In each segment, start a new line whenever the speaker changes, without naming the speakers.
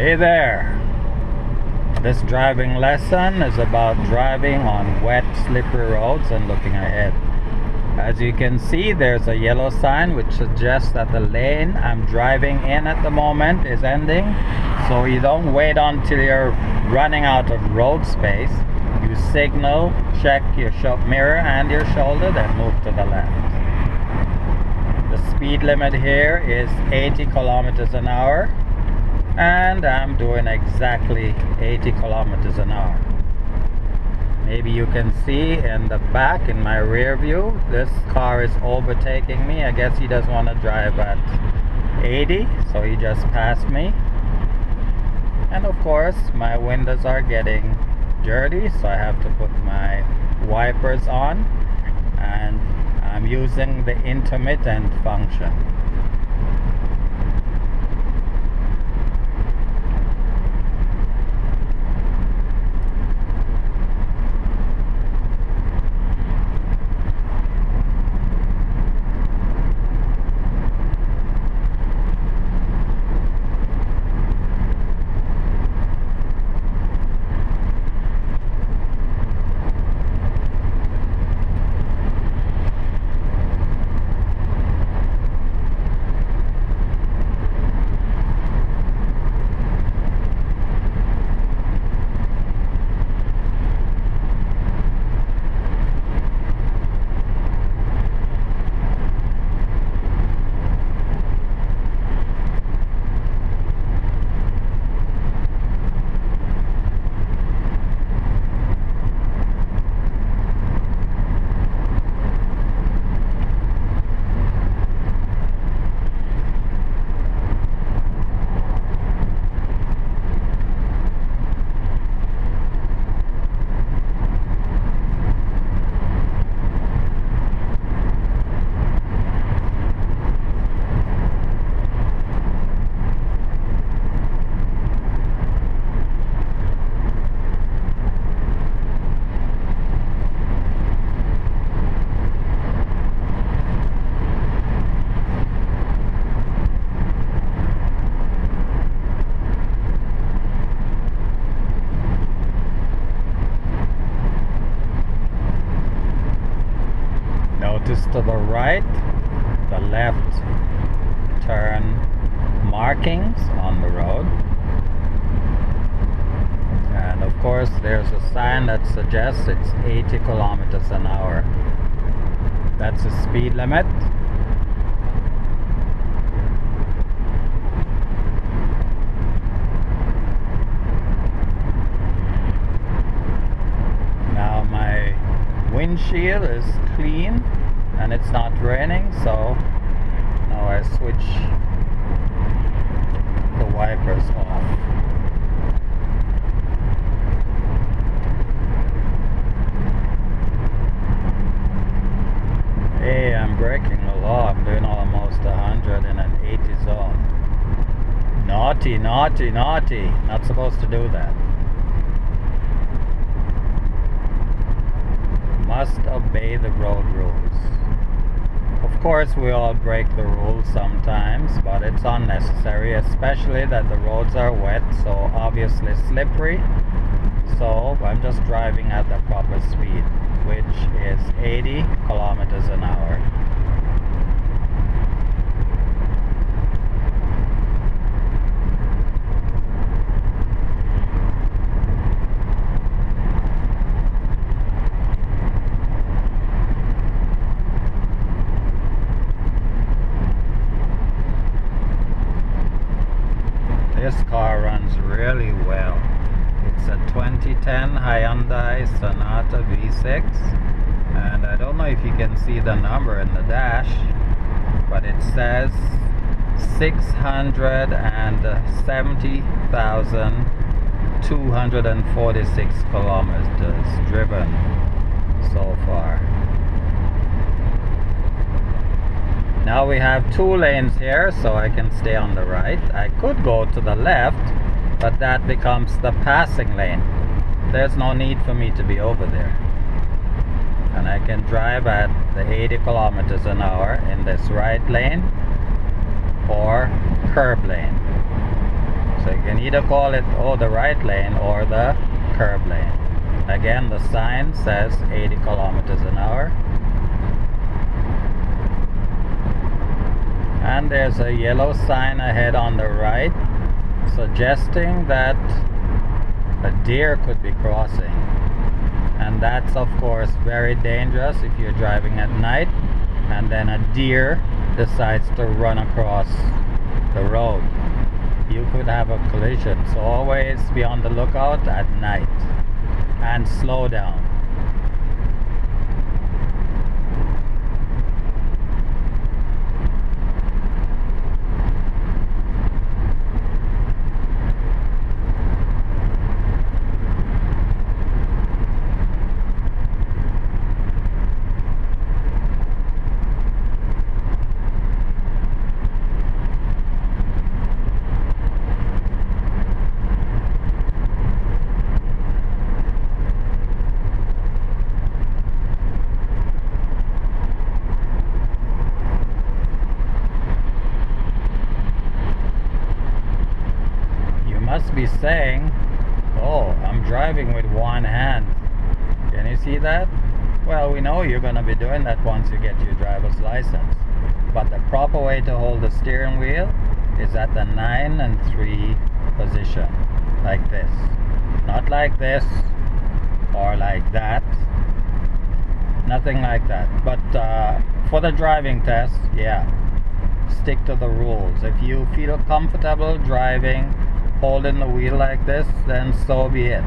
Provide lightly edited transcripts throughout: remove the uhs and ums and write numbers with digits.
Hey there! This driving lesson is about driving on wet, slippery roads and looking ahead. As you can see, there's a yellow sign which suggests that the lane I'm driving in at the moment is ending. So you don't wait until you're running out of road space. You signal, check your mirror and your shoulder, then move to the left. The speed limit here is 80 kilometers an hour. And I'm doing exactly 80 kilometers an hour. Maybe you can see in the back, in my rear view, this car is overtaking me. I guess he doesn't want to drive at 80, so he just passed me. And of course, my windows are getting dirty, so I have to put my wipers on. And I'm using the intermittent function. Notice to the right, the left turn markings on the road. And of course, there's a sign that suggests it's 80 kilometers an hour. That's the speed limit. Now my windshield is clean and it's not raining, so now I switch the wipers off. Hey, I'm breaking the law. I'm doing almost 100 in an 80 zone. Naughty, naughty, naughty. Not supposed to do that. Must obey the road rules. Of course, we all break the rules sometimes, but it's unnecessary, especially that the roads are wet, so obviously slippery. So I'm just driving at the proper speed, which is 80 kilometers an hour. This car runs really well. It's a 2010 Hyundai Sonata V6, and I don't know if you can see the number in the dash, but it says 670,246 kilometers driven so far. Now we have two lanes here, so I can stay on the right. I could go to the left, but that becomes the passing lane. There's no need for me to be over there. And I can drive at the 80 kilometers an hour in this right lane or curb lane. So you can either call it, oh, the right lane or the curb lane. Again, the sign says 80 kilometers an hour. And there's a yellow sign ahead on the right suggesting that a deer could be crossing. And that's of course very dangerous if you're driving at night and then a deer decides to run across the road. You could have a collision, so always be on the lookout at night and slow down. Must be saying, oh, I'm driving with one hand. Can you see that? Well, we know you're going to be doing that once you get your driver's license. But the proper way to hold the steering wheel is at the 9 and 3 position, like this. Not like this or like that. Nothing like that. But for the driving test, yeah, stick to the rules. If you feel comfortable driving holding the wheel like this, then so be it.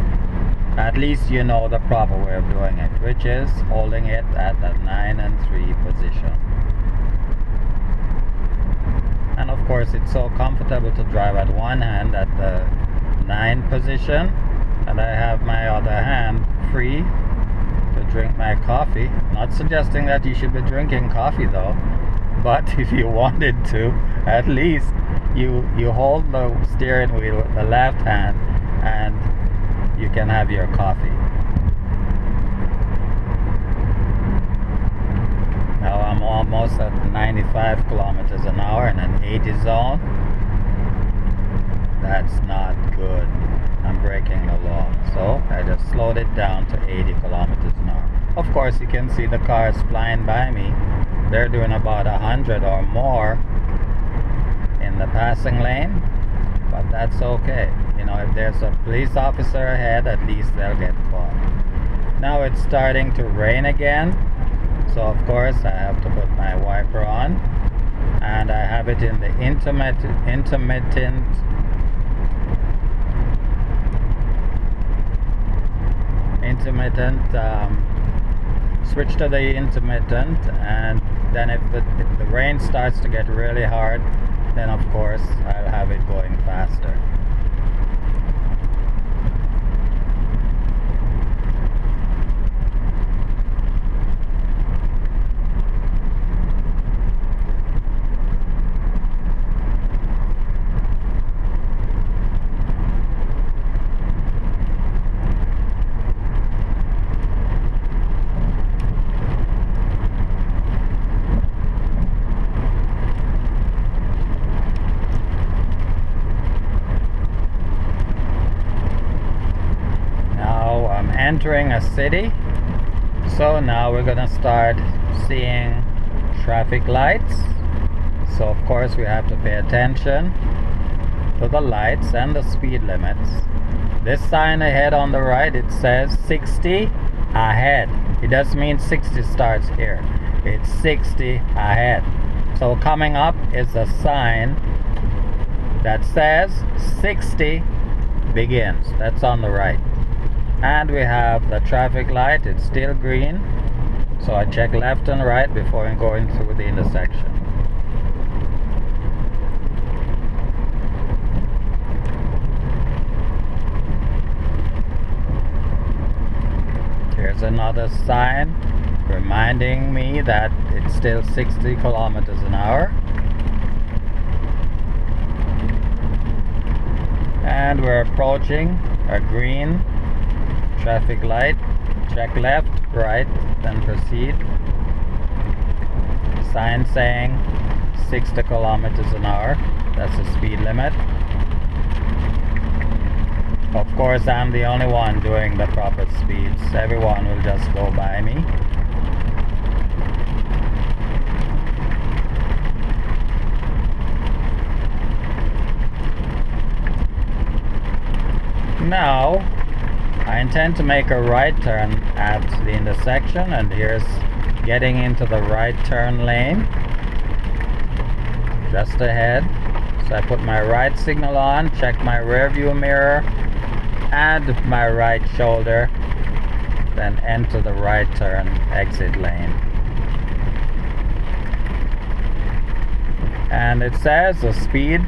At least you know the proper way of doing it, which is holding it at the 9 and 3 position. And of course it's so comfortable to drive at one hand at the 9 position, and I have my other hand free to drink my coffee. Not suggesting that you should be drinking coffee though, but if you wanted to, at least you hold the steering wheel with the left hand and you can have your coffee. Now I'm almost at 95 kilometers an hour in an 80 zone. That's not good. I'm breaking the law. So I just slowed it down to 80 kilometers an hour. Of course you can see the cars flying by me. They're doing about 100 or more in the passing lane, but that's okay. You know, if there's a police officer ahead, at least they'll get caught. Now it's starting to rain again, so of course I have to put my wiper on, and I have it in the intermittent switch to the intermittent, and then if the rain starts to get really hard, then of course I'll have it going faster. Entering a city, so now we're gonna start seeing traffic lights. So of course we have to pay attention to the lights and the speed limits. This sign ahead on the right, it says 60 ahead. It doesn't mean 60 starts here, it's 60 ahead. So coming up is a sign that says 60 begins. That's on the right. And we have the traffic light, it's still green, so I check left and right before going through the intersection. Here's another sign reminding me that it's still 60 kilometers an hour. And we're approaching a green traffic light. Check left, right, then proceed. Sign saying 60 kilometers an hour. That's the speed limit. Of course, I'm the only one doing the proper speeds. Everyone will just go by me. Now, I intend to make a right turn at the intersection, and here's getting into the right turn lane. Just ahead. So I put my right signal on, check my rear view mirror, and my right shoulder, then enter the right turn exit lane. And it says the speed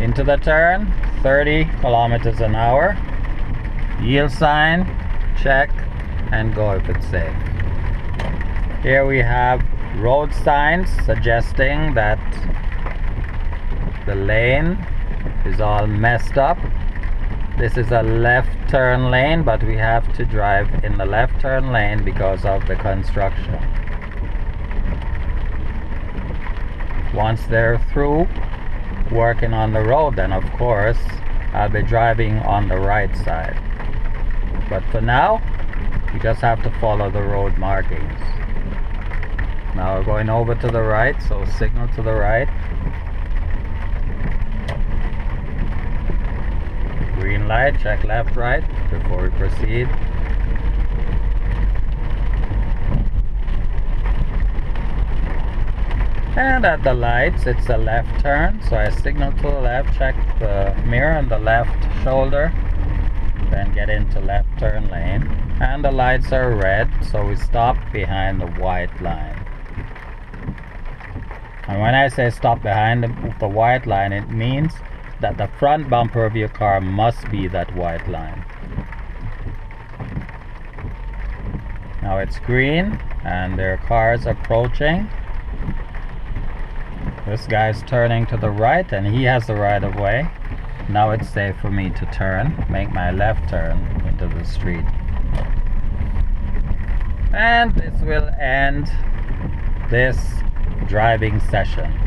into the turn 30 kilometers an hour. Yield sign, check, and go if it's safe. Here we have road signs suggesting that the lane is all messed up. This is a left turn lane, but we have to drive in the left turn lane because of the construction. Once they're through working on the road, then of course I'll be driving on the right side. But for now, you just have to follow the road markings. Now we're going over to the right, so signal to the right. Green light, check left, right before we proceed. And at the lights, it's a left turn, so I signal to the left, check the mirror on the left shoulder, then get into left turn lane. And the lights are red, so we stop behind the white line. And when I say stop behind the white line, it means that the front bumper of your car must be that white line. Now it's green and there are cars approaching. This guy's turning to the right and he has the right of way. Now it's safe for me to turn, make my left turn into the street. And this will end this driving session.